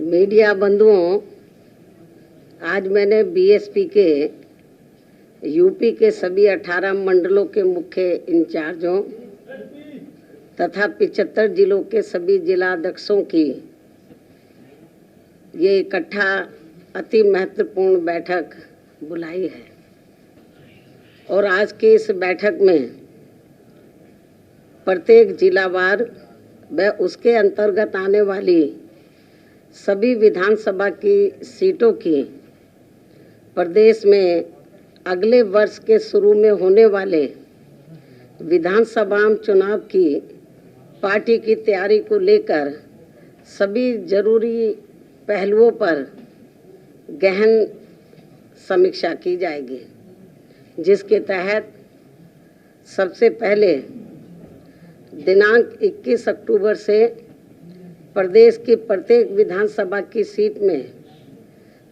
Media बंधुओं, आज मैंने बीएसपी के यूपी के सभी 18 मंडलों के मुख्य इंचार्जों तथा 75 जिलों के सभी जिलाध्यक्षों की ये इकट्ठा अति महत्वपूर्ण बैठक बुलाई है। और आज की इस बैठक में प्रत्येक जिलावार व उसके अंतर्गत आने वाली सभी विधानसभा की सीटों की प्रदेश में अगले वर्ष के शुरू में होने वाले विधानसभा चुनाव की पार्टी की तैयारी को लेकर सभी जरूरी पहलुओं पर गहन समीक्षा की जाएगी, जिसके तहत सबसे पहले दिनांक 21 अक्टूबर से प्रदेश की प्रत्येक विधानसभा की सीट में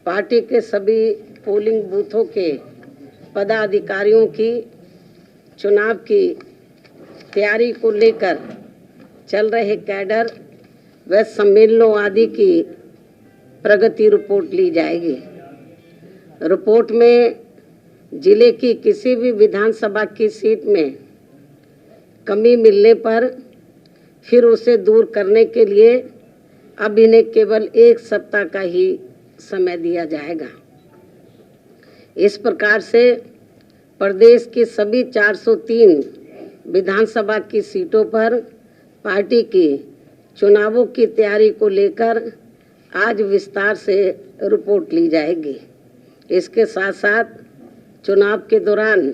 पार्टी के सभी पोलिंग बूथों के पदाधिकारियों की चुनाव की तैयारी को लेकर चल रहे कैडर व सम्मेलनों आदि की प्रगति रिपोर्ट ली जाएगी। रिपोर्ट में जिले की किसी भी विधानसभा की सीट में कमी मिलने पर फिर उसे दूर करने के लिए अब इन्हें केवल 1 सप्ताह का ही समय दिया जाएगा। इस प्रकार से प्रदेश की सभी 403 विधानसभा की सीटों पर पार्टी की चुनावों की तैयारी को लेकर आज विस्तार से रिपोर्ट ली जाएगी। इसके साथ साथ चुनाव के दौरान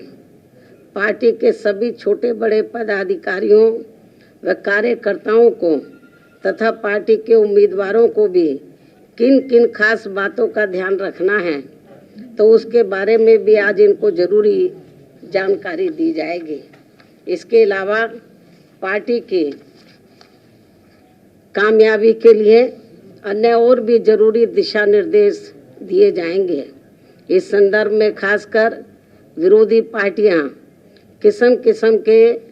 पार्टी के सभी छोटे बड़े पदाधिकारियों व कार्यकर्ताओं को तथा पार्टी के उम्मीदवारों को भी किन किन खास बातों का ध्यान रखना है, तो उसके बारे में भी आज इनको जरूरी जानकारी दी जाएगी। इसके अलावा पार्टी की कामयाबी के लिए अन्य और भी जरूरी दिशा निर्देश दिए जाएंगे। इस संदर्भ में खासकर विरोधी पार्टियां किस्म किस्म के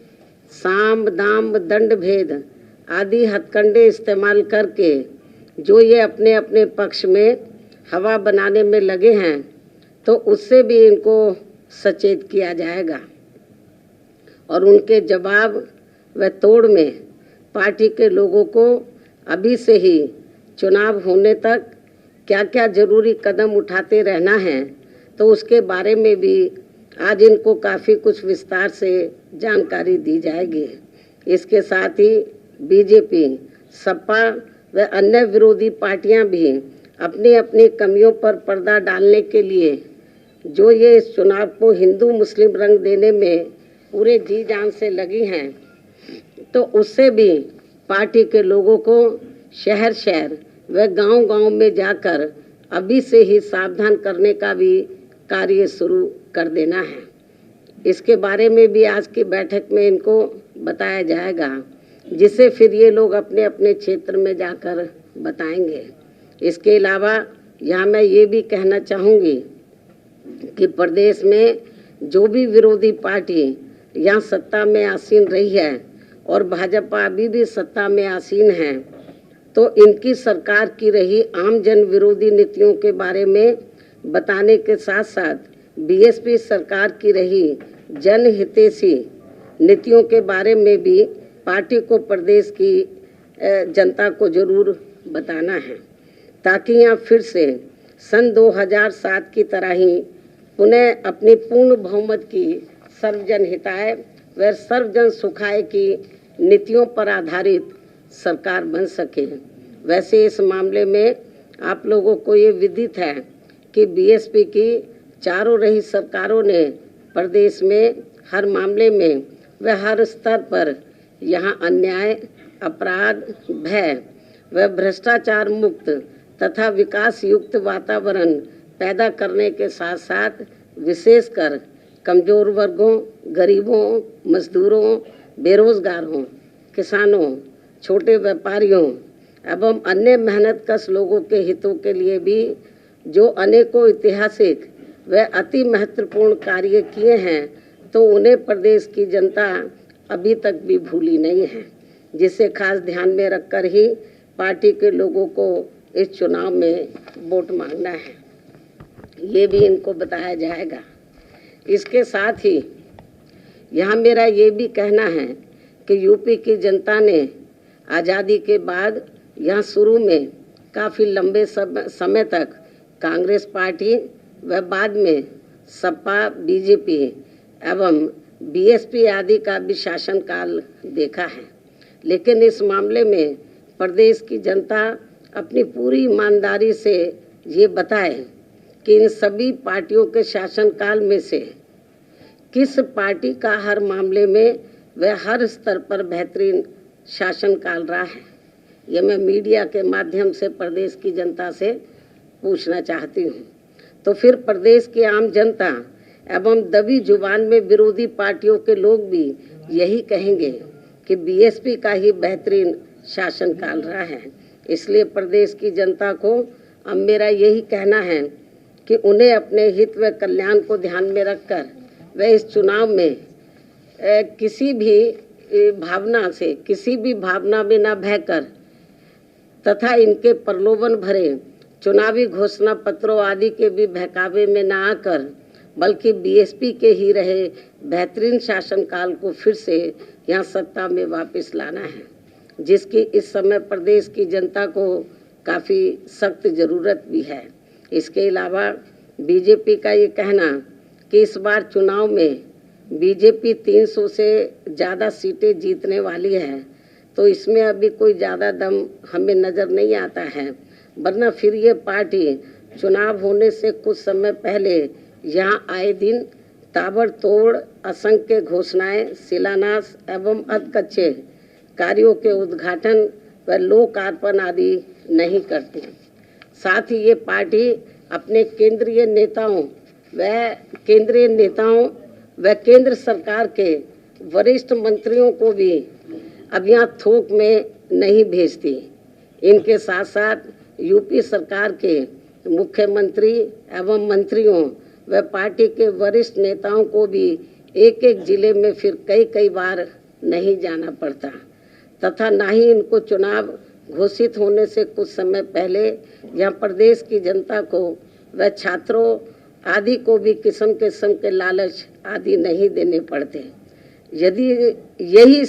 साम दाम दंड भेद आदि हथकंडे इस्तेमाल करके जो ये अपने अपने पक्ष में हवा बनाने में लगे हैं, तो उससे भी इनको सचेत किया जाएगा और उनके जवाब व तोड़ में पार्टी के लोगों को अभी से ही चुनाव होने तक क्या क्या जरूरी कदम उठाते रहना है, तो उसके बारे में भी आज इनको काफ़ी कुछ विस्तार से जानकारी दी जाएगी। इसके साथ ही बीजेपी, सपा व अन्य विरोधी पार्टियां भी अपनी अपनी कमियों पर पर्दा डालने के लिए जो ये इस चुनाव को हिंदू मुस्लिम रंग देने में पूरे जी जान से लगी हैं, तो उससे भी पार्टी के लोगों को शहर शहर व गांव गांव में जाकर अभी से ही सावधान करने का भी कार्य शुरू कर देना है। इसके बारे में भी आज की बैठक में इनको बताया जाएगा, जिसे फिर ये लोग अपने अपने क्षेत्र में जाकर बताएंगे। इसके अलावा यहाँ मैं ये भी कहना चाहूँगी कि प्रदेश में जो भी विरोधी पार्टी यहाँ सत्ता में आसीन रही है और भाजपा अभी भी सत्ता में आसीन है, तो इनकी सरकार की रही आम जन विरोधी नीतियों के बारे में बताने के साथ साथ बीएसपी सरकार की रही जनहितैषी नीतियों के बारे में भी पार्टी को प्रदेश की जनता को जरूर बताना है, ताकि यहाँ फिर से सन 2007 की तरह ही पुनः अपनी पूर्ण बहुमत की सर्वजन हिताय व सर्वजन सुखाय की नीतियों पर आधारित सरकार बन सके। वैसे इस मामले में आप लोगों को ये विदित है कि बीएसपी की चारों रही सरकारों ने प्रदेश में हर मामले में व हर स्तर पर यहाँ अन्याय, अपराध, भय व भ्रष्टाचार मुक्त तथा विकास युक्त वातावरण पैदा करने के साथ साथ विशेषकर कमजोर वर्गों, गरीबों, मजदूरों, बेरोजगारों, किसानों, छोटे व्यापारियों एवं अन्य मेहनतकश लोगों के हितों के लिए भी जो अनेकों ऐतिहासिक व अति महत्वपूर्ण कार्य किए हैं, तो उन्हें प्रदेश की जनता अभी तक भी भूली नहीं है, जिसे खास ध्यान में रखकर ही पार्टी के लोगों को इस चुनाव में वोट मांगना है, ये भी इनको बताया जाएगा। इसके साथ ही यहाँ मेरा ये भी कहना है कि यूपी की जनता ने आज़ादी के बाद यहाँ शुरू में काफ़ी लंबे समय तक कांग्रेस पार्टी व बाद में सपा, बीजेपी एवं बीएसपी आदि का भी शासनकाल देखा है, लेकिन इस मामले में प्रदेश की जनता अपनी पूरी ईमानदारी से ये बताए कि इन सभी पार्टियों के शासनकाल में से किस पार्टी का हर मामले में व हर स्तर पर बेहतरीन शासनकाल रहा है। ये मैं मीडिया के माध्यम से प्रदेश की जनता से पूछना चाहती हूँ। तो फिर प्रदेश की आम जनता एवं दबी जुबान में विरोधी पार्टियों के लोग भी यही कहेंगे कि बीएसपी का ही बेहतरीन शासनकाल रहा है। इसलिए प्रदेश की जनता को अब मेरा यही कहना है कि उन्हें अपने हित व कल्याण को ध्यान में रखकर वे इस चुनाव में किसी भी भावना में न बहकर तथा इनके प्रलोभन भरे चुनावी घोषणा पत्रों आदि के भी बहकावे में न आकर बल्कि बीएसपी के ही रहे बेहतरीन शासनकाल को फिर से यहाँ सत्ता में वापस लाना है, जिसकी इस समय प्रदेश की जनता को काफ़ी सख्त ज़रूरत भी है। इसके अलावा बीजेपी का ये कहना कि इस बार चुनाव में बीजेपी 300 से ज़्यादा सीटें जीतने वाली है, तो इसमें अभी कोई ज़्यादा दम हमें नज़र नहीं आता है, वरना फिर ये पार्टी चुनाव होने से कुछ समय पहले यहाँ आए दिन ताबड़तोड़ असंख्य घोषणाएं, शिलान्यास एवं अधकच्चे कार्यों के उद्घाटन व लोकार्पण आदि नहीं करती। साथ ही ये पार्टी अपने केंद्रीय नेताओं व केंद्र सरकार के वरिष्ठ मंत्रियों को भी अब यहाँ थोक में नहीं भेजती। इनके साथ साथ यूपी सरकार के मुख्यमंत्री एवं मंत्रियों व पार्टी के वरिष्ठ नेताओं को भी एक एक जिले में फिर कई बार नहीं जाना पड़ता तथा ना ही इनको चुनाव घोषित होने से कुछ समय पहले यहाँ प्रदेश की जनता को व छात्रों आदि को भी किस्म किस्म के लालच आदि नहीं देने पड़ते। यदि यही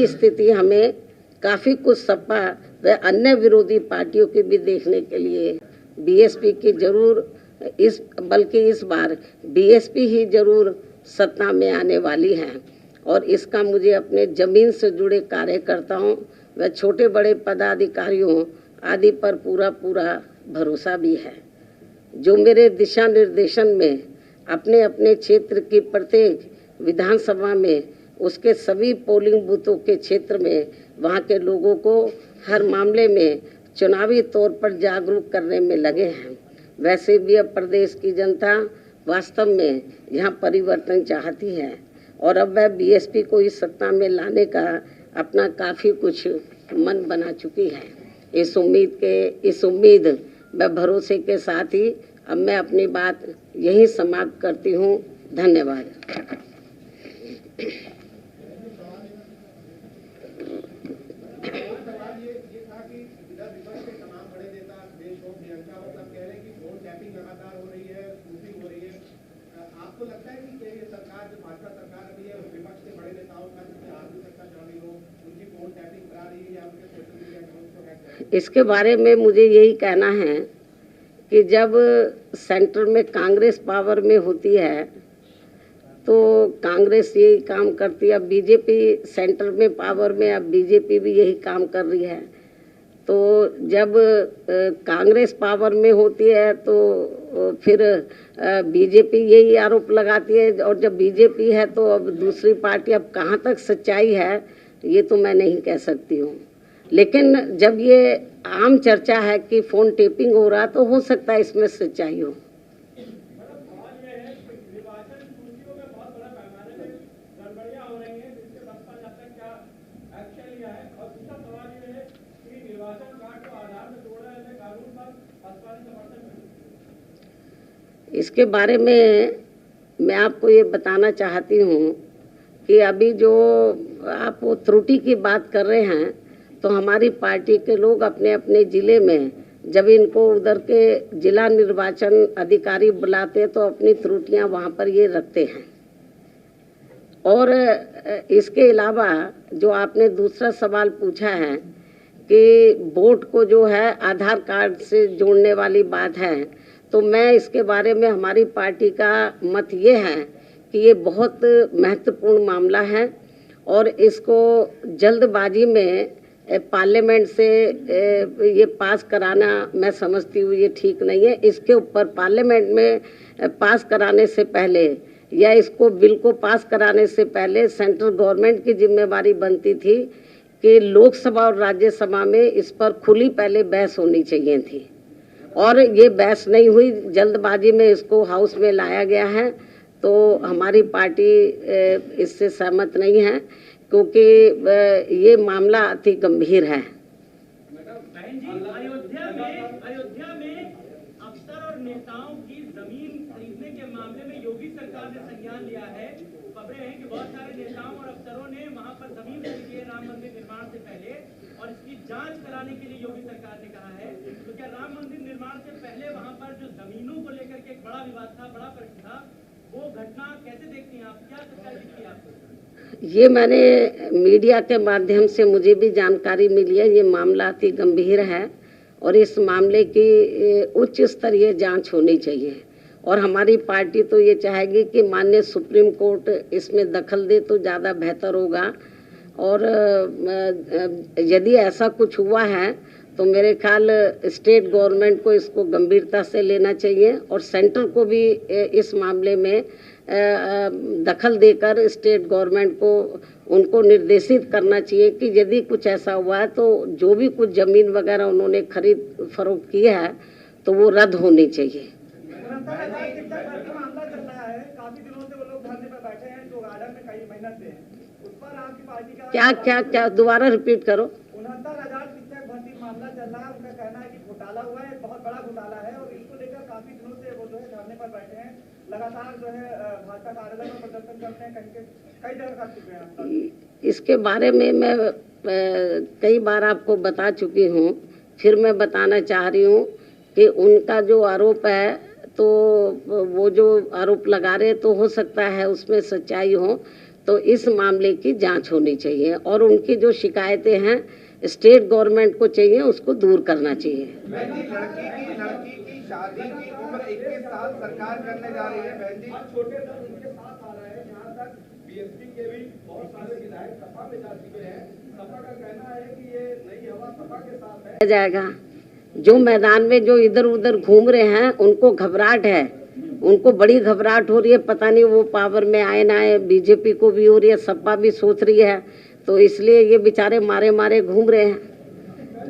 स्थिति हमें काफ़ी कुछ सपा व अन्य विरोधी पार्टियों की भी देखने के लिए बीएसपी की जरूर इस बार बीएसपी ही जरूर सत्ता में आने वाली है और इसका मुझे अपने जमीन से जुड़े कार्यकर्ताओं व छोटे बड़े पदाधिकारियों आदि पर पूरा भरोसा भी है, जो मेरे दिशा निर्देशन में अपने अपने क्षेत्र की प्रत्येक विधानसभा में उसके सभी पोलिंग बूथों के क्षेत्र में वहाँ के लोगों को हर मामले में चुनावी तौर पर जागरूक करने में लगे हैं। वैसे भी अब प्रदेश की जनता वास्तव में यहाँ परिवर्तन चाहती है और अब वह बीएसपी को इस सत्ता में लाने का अपना काफ़ी कुछ मन बना चुकी है। इस उम्मीद व भरोसे के साथ ही अब मैं अपनी बात यही समाप्त करती हूँ। धन्यवाद। आपको लगता है कि ये सरकार जो भाजपा सरकार अभी है विपक्ष के बड़े नेताओं का जिसमें आरबी तक का शामिल हो उनकी फोन टैपिंग करा रही है या उनके सोशल मीडिया अकाउंट को हैक कर रही है? इसके बारे में मुझे यही कहना है कि जब सेंटर में कांग्रेस पावर में होती है तो कांग्रेस यही काम करती है। अब बीजेपी सेंटर में पावर में, अब बीजेपी भी यही काम कर रही है। तो जब कांग्रेस पावर में होती है तो फिर बीजेपी यही आरोप लगाती है और जब बीजेपी है तो अब दूसरी पार्टी, अब कहाँ तक सच्चाई है ये तो मैं नहीं कह सकती हूँ, लेकिन जब ये आम चर्चा है कि फ़ोन टेपिंग हो रहा तो हो सकता है इसमें सच्चाई हो। इसके बारे में मैं आपको ये बताना चाहती हूँ कि अभी जो आप वो त्रुटि की बात कर रहे हैं तो हमारी पार्टी के लोग अपने अपने ज़िले में जब इनको उधर के जिला निर्वाचन अधिकारी बुलाते तो अपनी त्रुटियां वहाँ पर ये रखते हैं। और इसके अलावा जो आपने दूसरा सवाल पूछा है कि वोट को जो है आधार कार्ड से जोड़ने वाली बात है, तो मैं इसके बारे में हमारी पार्टी का मत ये है कि ये बहुत महत्वपूर्ण मामला है और इसको जल्दबाजी में पार्लियामेंट से ये पास कराना मैं समझती हूँ ये ठीक नहीं है। इसके ऊपर पार्लियामेंट में पास कराने से पहले या इसको बिल को पास कराने से पहले सेंट्रल गवर्नमेंट की जिम्मेवारी बनती थी कि लोकसभा और राज्यसभा में इस पर खुली पहले बहस होनी चाहिए थी और ये बहस नहीं हुई, जल्दबाजी में इसको हाउस में लाया गया है। तो हमारी पार्टी इससे सहमत नहीं है क्योंकि ये मामला अति गंभीर है। बहन जी, अयोध्या में अफसर और नेताओं की जमीन खरीदने के मामले में योगी सरकार ने संज्ञान लिया है। खबरें हैं कि बहुत सारे नेताओं और अफसरों ने वहां पर जमीन खरीदी है राम मंदिर निर्माण से पहले और इसकी जांच कराने के लिए योगी सरकार ने कहा है। तो क्या राम मंदिर निर्माण से पहले वहां पर जो जमीनों को लेकर के एक बड़ा विवाद था, बड़ा प्रश्न था, वो घटना कैसे देखती हैं आप? क्या सच्चाई दिखती है आपको? ये मैंने मीडिया के माध्यम से मुझे भी जानकारी मिली है। ये मामला अति गंभीर है और इस मामले की उच्च स्तरीय जांच होनी चाहिए और हमारी पार्टी तो ये चाहेगी कि माननीय सुप्रीम कोर्ट इसमें दखल दे तो ज़्यादा बेहतर होगा। और यदि ऐसा कुछ हुआ है तो मेरे ख्याल स्टेट गवर्नमेंट को इसको गंभीरता से लेना चाहिए और सेंटर को भी इस मामले में दखल देकर स्टेट गवर्नमेंट को उनको निर्देशित करना चाहिए कि यदि कुछ ऐसा हुआ है तो जो भी कुछ ज़मीन वगैरह उन्होंने खरीद फरोख्त की है तो वो रद्द होनी चाहिए। मामला चल रहा है, काफी दिनों से वो लोग धरने पर बैठे हैं जो गार्डन में कई मेहनत से उस पर आपकी पार्टी का क्या दोबारा रिपीट करो। 69,000 शिक्षक भर्ती मामला चल रहा है, उनका कहना है कि घोटाला हुआ है, बहुत बड़ा घोटाला है और इसको लेकर काफी दिनों से वो जो है धरने पर बैठे हैं, लगातार जो है भाजपा कार्यालय में प्रदर्शन करते हैं, कई जगह कर चुके हैं। इसके बारे में मैं कई बार आपको बता चुकी हूँ, फिर मैं बताना चाह रही हूँ कि उनका जो आरोप है तो वो जो आरोप लगा रहे तो हो सकता है उसमें सच्चाई हो, तो इस मामले की जांच होनी चाहिए और उनकी जो शिकायतें हैं स्टेट गवर्नमेंट को चाहिए उसको दूर करना चाहिए। लड़की की शादी की उम्र 21 साल सरकार करने जा रही है। बहन जी, छोटे दल उनके साथ आ रहे हैं, यहाँ तक बीएसपी के भी बहुत सारे विधायक सपा में जा चुके हैं। सपा का कहना है कि ये नई हवा सपा के साथ है। जाएगा जो मैदान में जो इधर उधर घूम रहे हैं उनको घबराहट है, उनको बड़ी घबराहट हो रही है, पता नहीं वो पावर में आए ना आए। बीजेपी को भी हो रही है, सपा भी सोच रही है, तो इसलिए ये बेचारे मारे मारे घूम रहे हैं।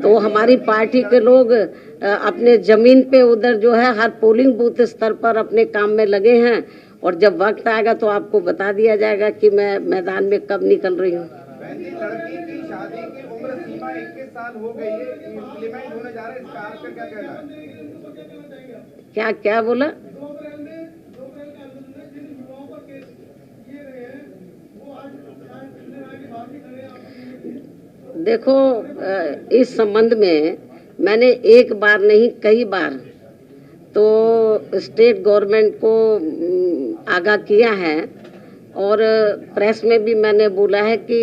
तो हमारी पार्टी के लोग अपने जमीन पे उधर जो है हर पोलिंग बूथ स्तर पर अपने काम में लगे हैं और जब वक्त आएगा तो आपको बता दिया जाएगा कि मैं मैदान में कब निकल रही हूँ। लड़की की शादी की उम्र सीमा 21 साल हो गई है, इम्प्लीमेंट होने जा रहा है, इसका आपका क्या कहना है? क्या बोला? देखो, इस संबंध में मैंने एक बार नहीं कई बार तो स्टेट गवर्नमेंट को आगाह किया है और प्रेस में भी मैंने बोला है कि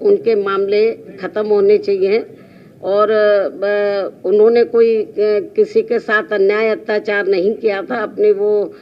उनके मामले ख़त्म होने चाहिए और उन्होंने कोई किसी के साथ अन्याय अत्याचार नहीं किया था। अपने वो